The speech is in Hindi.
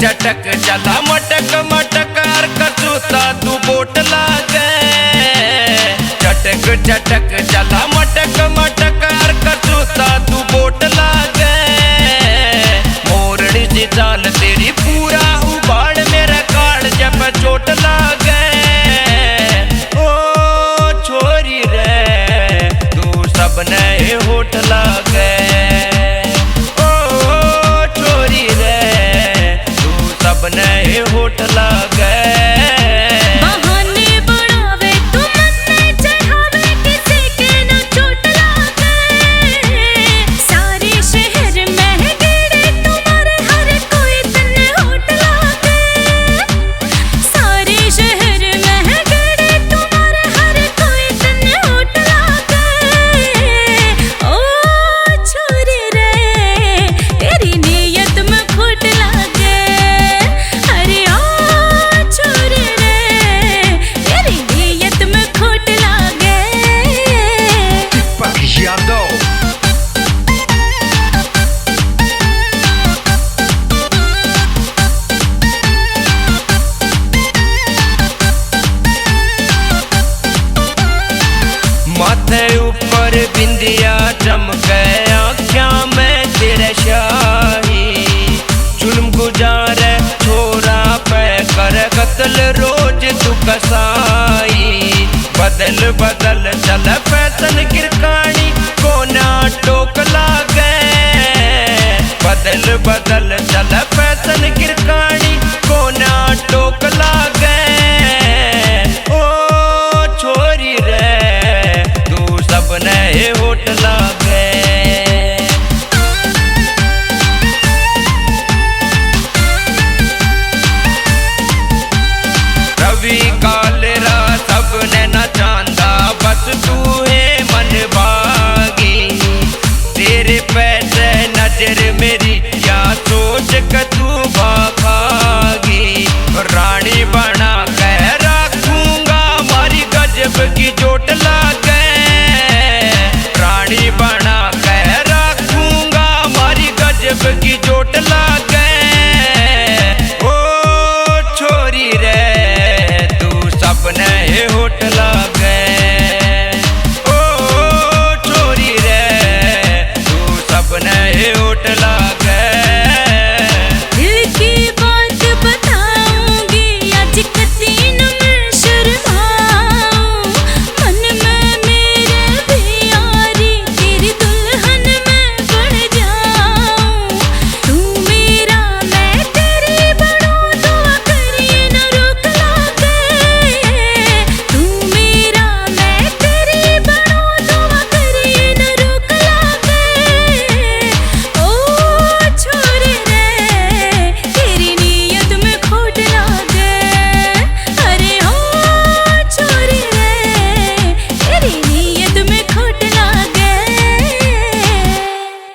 चटक चला मटक मटक और कचूता तू बोट लागे। चटक चटक चला मटक मटक और कचूता तू बोट लागे। मोरनी सी चाल तेरी पूरा उबाड़ मेरा काट जब चोट लागे। ओ छोरी रे तू सबने होठ लागे। सबने होठ लागे। बहाने बढ़ावे तू मन में चढ़ावे किसी के न चोट लागे। सारे शहर में गेड़े तुम्हारे हर कोई तन्ने होठ लागे। सारे शहर में गेड़े तुम्हारे हर कोई तन्ने होठ लागे। ओ छोरी रे तेरी नीयत में खोट लागे। माथे ऊपर बिंदिया चमके आँखिया में तेरे शाही। जुल्म गुजारे छोरा पे कर कत्ल रोज तू कसाई। बदल बदल चल फैशन गिरकानी कोना टोक लागे। बदल बदल चल फैशन गिरकानी कोना टोक लागे।